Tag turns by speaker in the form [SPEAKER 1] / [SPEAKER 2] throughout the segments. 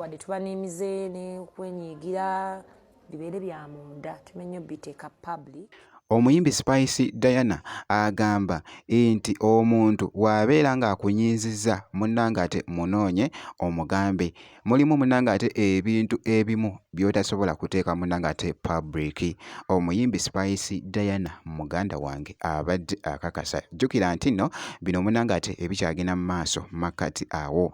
[SPEAKER 1] wadde tuba n'emize ne kwenyigira bibeere bya munda tumenye biteeka public.
[SPEAKER 2] Omuyimbi Spice Diana agamba nti omuntu bw'abeera ng'akunyiizizza munnange ate munoonye omugambe. Mulimu munnange ate ebintu ebimu by'otasobola kuteeka munnange ate public. Omuyimbi Spice Diana muganda wange abadde akakasa. Jjukira nti nno bino munnange ate ebikyagenda mu maaso makkati awo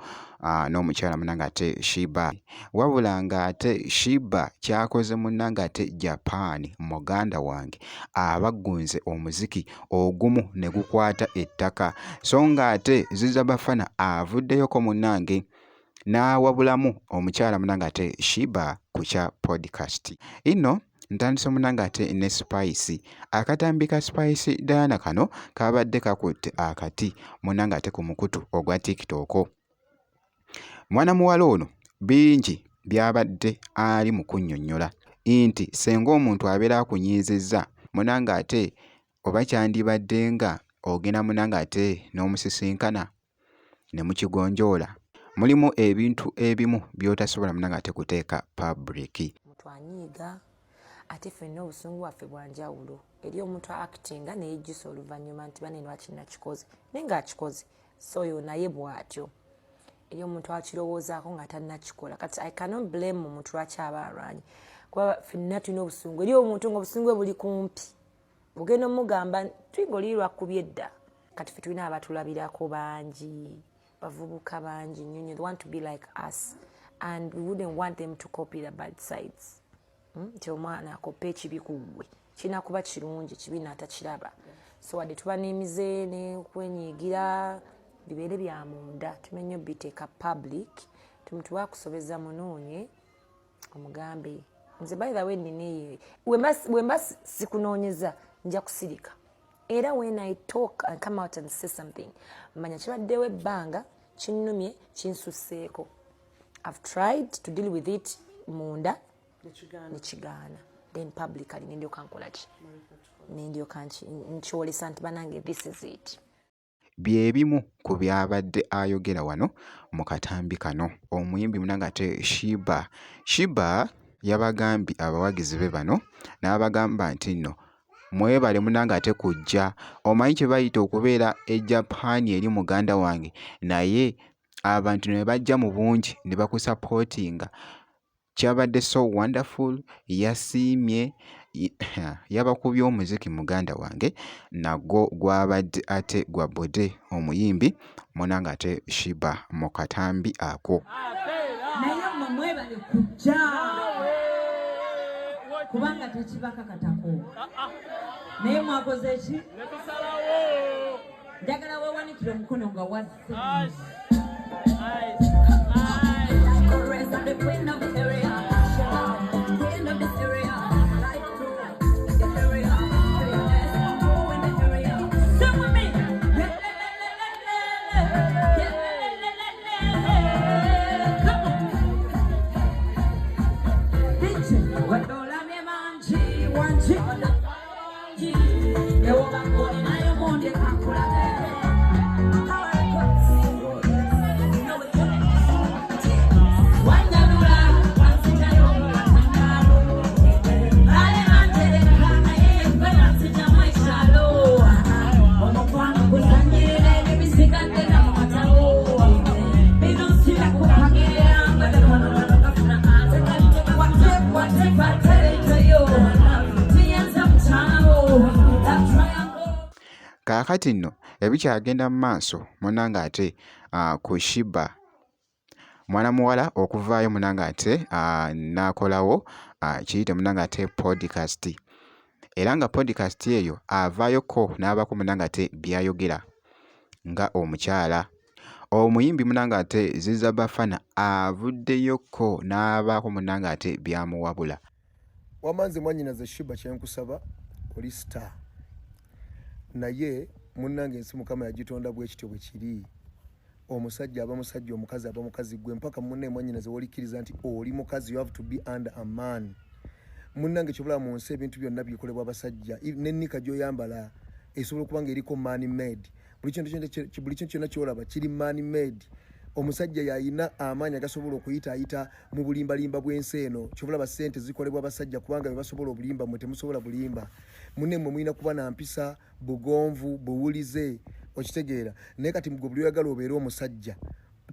[SPEAKER 2] n'omukyala munnange ate Shiba. Wabula ng'ate Shiba kyakoze munnange ate Japan muganda wange abaggunze omuziki ogumu ne gukwata ettaka so ng'ate Ziza Bafana avuddeyoko munnange n'awabulamu omukyala munnange ate Shiba ku kya podcast. Ino ntandise munnange ate ne Spice. Akatambi ka Spice Diana kano kabadde kakutte akati munnange ate ku mukutu ogwa TikTok. Mwana muwala ono bingi byabadde ali mu kunnyonnyola nti senga omuntu abeera akunyiizizza munnange ate oba kyandibadde nga ogenda munnange ate n'omusisinkana ne mukigonjoola. Mulimu ebintu ebimu by'otasobola munnange ate kuteeka public.
[SPEAKER 1] Twanyiiga ate ffenna obusungu bwaffe bwa njawulo. Eri omuntu actinga neejjusa oluvannyuma nti banene wakinakikoze naye ng'akikoze so oyo naye bw'atyo. Eri omuntu akirowoozaako nga tannakikola. Kati I cannot blame omuntu lwaki aba alwanye. Kuba ffenna tulina obusungu. Eri omuntu ng'obusungu bwe buli kumpi. Ogenda omugamba tuyinga oli lwakubye edda. Kati ffe tulina abatulabirako bangi. Bavubuka bangi nnyo. They want to be like us. And we wouldn't want them to copy the bad sides. Nti omwana akopa ekibi ku ggwe. Kirina kuba kirungi, kibi n'atakiraba. So wadde tuba n'emize ne kwenyigira bibeere bya munda tumenye biteeka public. Omuntu bw'akusobeza munoonye omugambe. Nze by the way nini wemba sikunoonyeza nja kusirika. Era when I talk and come out and say something, manya kibaddewo ebbanga kinnumye kinsusseeko. I've tried to deal with it munda nekigaana. Then publicly nendyoka nkola ki? Nendyoka nkyolesa nti banange this is it.
[SPEAKER 2] Byebimu ku byabadde ayogera wano mu katambi kano. Omuyimbi munnange ate Shiba yabagambye abawagizi be bano n'abagamba nti nno mwebale munnange ate kujja. Omanyi kye bayita okubeera e Japan eri muganda wange naye abantu ne bajja mu bungi ne bakusapootinga. Kyabadde so wonderful. Yasiimye yabakubye omuziki muganda wange nagwo gwabadde ate gwa bode omuyimbi munnange ate Shiba mu katambi ako.
[SPEAKER 3] Naye mmwe mwebale kujja kubanga tekibakakatako. Naye mwakoze eki? Njagala weewanikire omukono nga wazze.
[SPEAKER 2] Kaakati nno ebikyagenda mu maaso munnange ate ku Shiba mwana muwala okuvaayo munnange ate n'akolawo kiyite munnange ate podcast. Era nga podcast eyo avaayoko n'abako munnange ate byayogera nga omukyala. Omuyimbi munnange ate Ziza Bafana avuddeyoko n'abaako munnange ate byamuwabula.
[SPEAKER 4] Wamanzi mwannyinaze Shiba kyenkusaba oli star. Naye munnange ensi Mukama yagitonda bwe kityo bwe kiri. Omusajja aba musajja, omukazi aba mukazi. Gwe mpaka munne mwannyinaze wolikiriza nti oli mukazi, you have to be under a man. Munnange kyobula mu nsi ebintu byonna bikolebwa abasajja. N'ennika gy'oyambala esobola okuba ng'eriko man made. Buli kintu kyonna ky'olaba kiri man made. omusajja yalina amaanyi agasobola okuyitaayita mu bulimbalimba bw'ensi eno kyobulaba ssente zikolebwa abasajja kubanga bwe basobola obulimba mmwe temusobola bulimba munne mmwe mulina kuba na mpisa bugonvu buwulize okitegeera naye kati mugwe buli oyagala obeere omusajja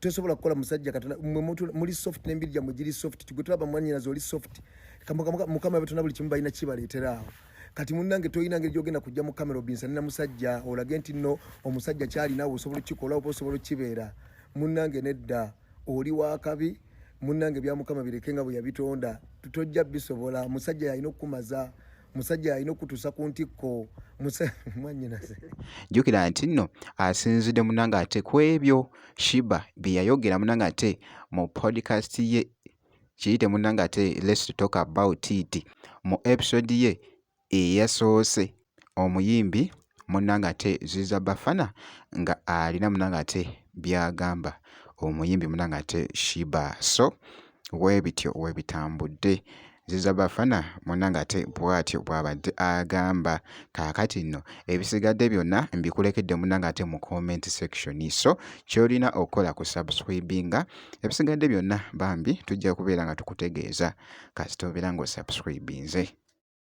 [SPEAKER 4] tosobola kukola musajja katonda muli soft n'embiri gyammwe giri soft gwe tulaba mwannyinaze oli soft mukama batona buli kimu balina kibaleetera awo kati munnange toyina ngeri gyogenda kujja mu kamera obinsanina musajja olage nti nno omusajja kyalinawe osobola okukikola oba osobola okukibeera munnange nedda oli wakabi munnange bya mukama bireke nga bwe yabitonda tojja bisobola musajja yalina okukumaza musajja yalina okutuusa ku ntikko mwannyinaze
[SPEAKER 2] jjukira nti nno asinzidde munnange ate ku ebyo Shiba bye yayogera munnange ate mu podcast ye kiyite munnange ate let's talk about it mu episode ye eyasoose omuyimbi munnange ate Ziza Bafana nga alina munnange ate byagamba omuyimbi munnange ate Shiba so weebityo weebitambudde Ziza Bafana munnange ate bw'atyo bw'abadde agamba kaakati nno ebisigadde byonna mbikulekedde munnange ate mu comment section so ky'olina okukola ku subscribinga ebisigadde byonna bambi tujja kubeera nga tukutegeeza kasita obeera ng'osubscribinze